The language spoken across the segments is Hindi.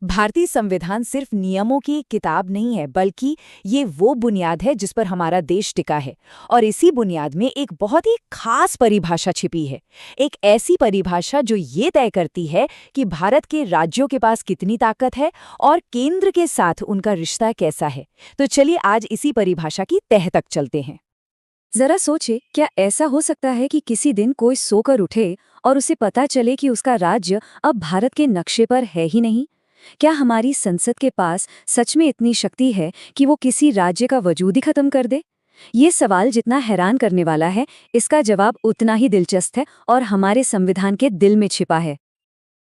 भारतीय संविधान सिर्फ नियमों की एक किताब नहीं है, बल्कि ये वो बुनियाद है जिस पर हमारा देश टिका है। और इसी बुनियाद में एक बहुत ही खास परिभाषा छिपी है। एक ऐसी परिभाषा जो ये तय करती है कि भारत के राज्यों के पास कितनी ताकत है और केंद्र के साथ उनका रिश्ता कैसा है। तो चलिए आज इसी परिभाषा की तह तक चलते हैं। जरा सोचे, क्या ऐसा हो सकता है कि किसी दिन कोई सोकर उठे और उसे पता चले कि उसका राज्य अब भारत के नक्शे पर है ही नहीं? क्या हमारी संसद के पास सच में इतनी शक्ति है कि वो किसी राज्य का वजूद ही खत्म कर दे? ये सवाल जितना हैरान करने वाला है, इसका जवाब उतना ही दिलचस्प है और हमारे संविधान के दिल में छिपा है।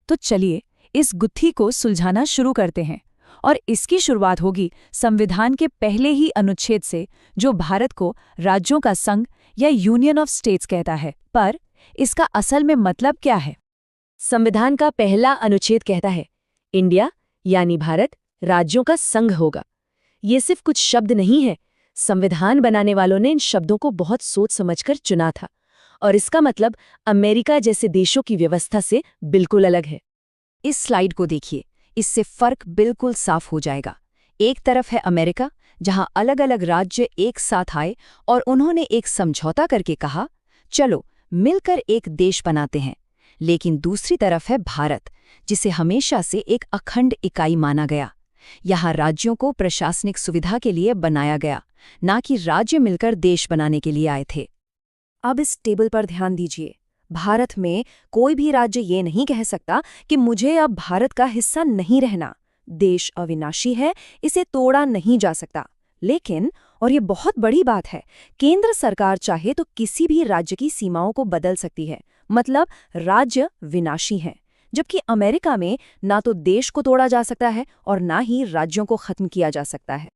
तो चलिए इस गुत्थी को सुलझाना शुरू करते हैं। और इसकी शुरुआत होगी संविधान के पहले ही अनुच्छेद से, जो भारत को राज्यों का संघ या यूनियन ऑफ स्टेट्स कहता है। पर इसका असल में मतलब क्या है? संविधान का पहला अनुच्छेद कहता है, इंडिया यानी भारत राज्यों का संघ होगा। ये सिर्फ कुछ शब्द नहीं है, संविधान बनाने वालों ने इन शब्दों को बहुत सोच समझकर चुना था। और इसका मतलब अमेरिका जैसे देशों की व्यवस्था से बिल्कुल अलग है। इस स्लाइड को देखिए, इससे फर्क बिल्कुल साफ हो जाएगा। एक तरफ है अमेरिका, जहां अलग अलग राज्य एक साथ आए और उन्होंने एक समझौता करके कहा, चलो मिलकर एक देश बनाते हैं। लेकिन दूसरी तरफ है भारत, जिसे हमेशा से एक अखंड इकाई माना गया। यहाँ राज्यों को प्रशासनिक सुविधा के लिए बनाया गया, ना कि राज्य मिलकर देश बनाने के लिए आए थे। अब इस टेबल पर ध्यान दीजिए। भारत में कोई भी राज्य ये नहीं कह सकता कि मुझे अब भारत का हिस्सा नहीं रहना। देश अविनाशी है, इसे तोड़ा नहीं जा सकता। लेकिन, और ये बहुत बड़ी बात है, केंद्र सरकार चाहे तो किसी भी राज्य की सीमाओं को बदल सकती है। मतलब राज्य विनाशी हैं। जबकि अमेरिका में ना तो देश को तोड़ा जा सकता है और ना ही राज्यों को खत्म किया जा सकता है।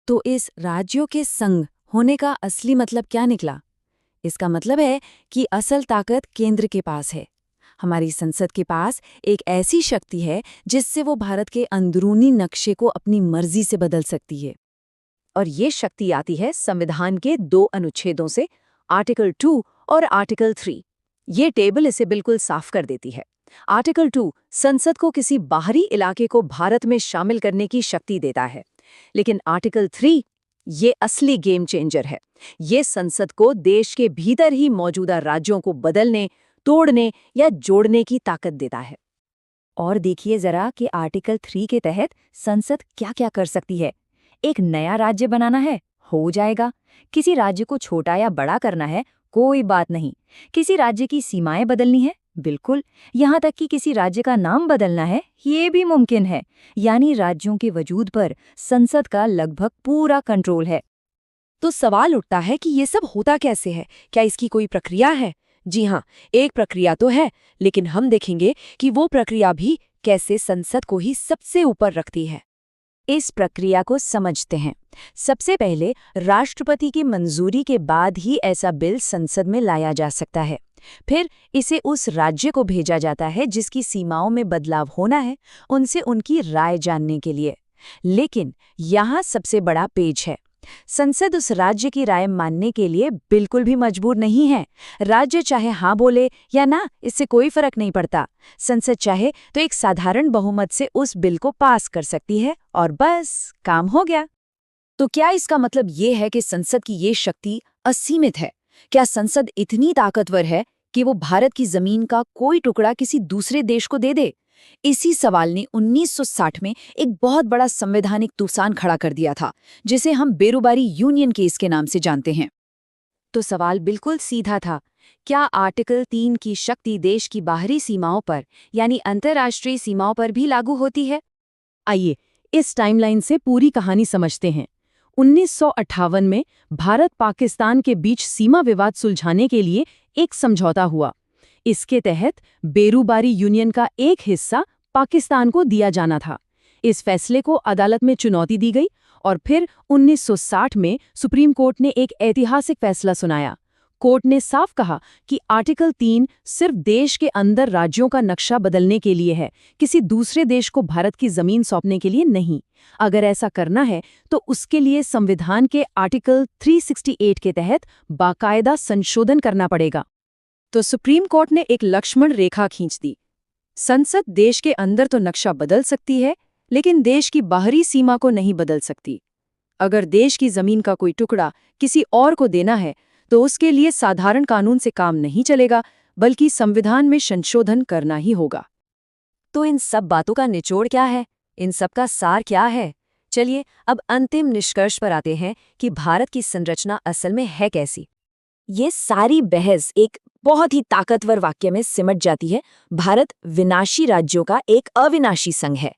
तो इस राज्यों के संघ होने का असली मतलब क्या निकला? इसका मतलब है कि असल ताकत केंद्र के पास है। हमारी संसद के पास एक ऐसी शक्ति है जिससे वो भारत के अंदरूनी नक्शे को अपनी मर्जी से बदल सकती है। और ये शक्ति आती है संविधान के 2 अनुच्छेदों से, आर्टिकल 2 और आर्टिकल 3। ये टेबल इसे बिल्कुल साफ कर देती है। आर्टिकल 2 संसद को किसी बाहरी इलाके को भारत में शामिल करने की शक्ति देता है। लेकिन आर्टिकल 3 ये असली गेम चेंजर है। ये संसद को देश के भीतर ही मौजूदा राज्यों को बदलने, तोड़ने या जोड़ने की ताकत देता है। और देखिए जरा कि आर्टिकल 3 के तहत संसद क्या-क्या कर सकती है। एक नया राज्य बनाना है, हो जाएगा। किसी राज्य को छोटा या बड़ा करना है, कोई बात नहीं। किसी राज्य की सीमाएं बदलनी है, बिल्कुल। यहाँ तक कि किसी राज्य का नाम बदलना है, ये भी मुमकिन है। यानी राज्यों के वजूद पर संसद का लगभग पूरा कंट्रोल है। तो सवाल उठता है कि ये सब होता कैसे है? क्या इसकी कोई प्रक्रिया है? जी हाँ, एक प्रक्रिया तो है, लेकिन हम देखेंगे कि वो प्रक्रिया भी कैसे संसद को ही सबसे ऊपर रखती है। इस प्रक्रिया को समझते हैं। सबसे पहले राष्ट्रपति की मंजूरी के बाद ही ऐसा बिल संसद में लाया जा सकता है। फिर इसे उस राज्य को भेजा जाता है जिसकी सीमाओं में बदलाव होना है, उनसे उनकी राय जानने के लिए। लेकिन यहाँ सबसे बड़ा पेच है। संसद उस राज्य की राय मानने के लिए बिल्कुल भी मजबूर नहीं है। राज्य चाहे हाँ बोले या ना, इससे कोई फर्क नहीं पड़ता। संसद चाहे तो एक साधारण बहुमत से उस बिल को पास कर सकती है और बस काम हो गया। तो क्या इसका मतलब ये है कि संसद की ये शक्ति असीमित है? क्या संसद इतनी ताकतवर है कि वो भारत की जमीन का कोई टुकड़ा किसी दूसरे देश को दे दे? इसी सवाल ने 1960 में एक बहुत बड़ा संवैधानिक तूफान खड़ा कर दिया था, जिसे हम बेरोबारी यूनियन केस के नाम से जानते हैं। तो सवाल बिल्कुल सीधा था, क्या आर्टिकल 3 की शक्ति देश की बाहरी सीमाओं पर, यानी अंतर्राष्ट्रीय सीमाओं पर भी लागू होती है? आइए इस टाइमलाइन से पूरी कहानी समझते हैं। 1958 में भारत पाकिस्तान के बीच सीमा विवाद सुलझाने के लिए एक समझौता हुआ। इसके तहत बेरूबारी यूनियन का एक हिस्सा पाकिस्तान को दिया जाना था। इस फैसले को अदालत में चुनौती दी गई और फिर 1960 में सुप्रीम कोर्ट ने एक ऐतिहासिक फैसला सुनाया। कोर्ट ने साफ कहा कि आर्टिकल 3 सिर्फ देश के अंदर राज्यों का नक्शा बदलने के लिए है, किसी दूसरे देश को भारत की जमीन सौंपने के लिए नहीं। अगर ऐसा करना है तो उसके लिए संविधान के आर्टिकल 368 के तहत बाकायदा संशोधन करना पड़ेगा। तो सुप्रीम कोर्ट ने एक लक्ष्मण रेखा खींच दी। संसद देश के अंदर तो नक्शा बदल सकती है, लेकिन देश की बाहरी सीमा को नहीं बदल सकती। अगर देश की जमीन का कोई टुकड़ा किसी और को देना है, तो उसके लिए साधारण कानून से काम नहीं चलेगा, बल्कि संविधान में संशोधन करना ही होगा। तो इन सब बातों का निचोड़ क्या है? इन सब का सार क्या है? चलिए अब अंतिम निष्कर्ष पर आते हैं कि भारत की संरचना असल में है कैसी। ये सारी बहस एक बहुत ही ताकतवर वाक्य में सिमट जाती है। भारत विनाशी राज्यों का एक अविनाशी संघ है।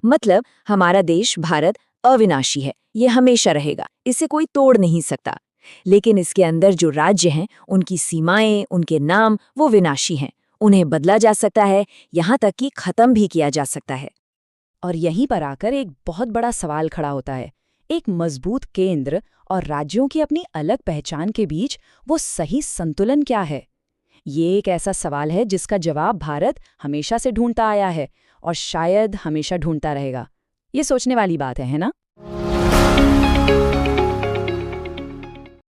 मतलब हमारा देश भारत अविनाशी है, ये हमेशा रहेगा, इसे कोई तोड़ नहीं सकता। लेकिन इसके अंदर जो राज्य हैं, उनकी सीमाएं, उनके नाम वो विनाशी हैं। उन्हें बदला जा सकता है, यहाँ तक कि खत्म भी किया जा सकता है। और यहीं पर आकर एक बहुत बड़ा सवाल खड़ा होता है। एक मजबूत केंद्र और राज्यों की अपनी अलग पहचान के बीच वो सही संतुलन क्या है? ये एक ऐसा सवाल है जिसका जवाब भारत हमेशा से ढूंढता आया है और शायद हमेशा ढूंढता रहेगा। ये सोचने वाली बात है ना?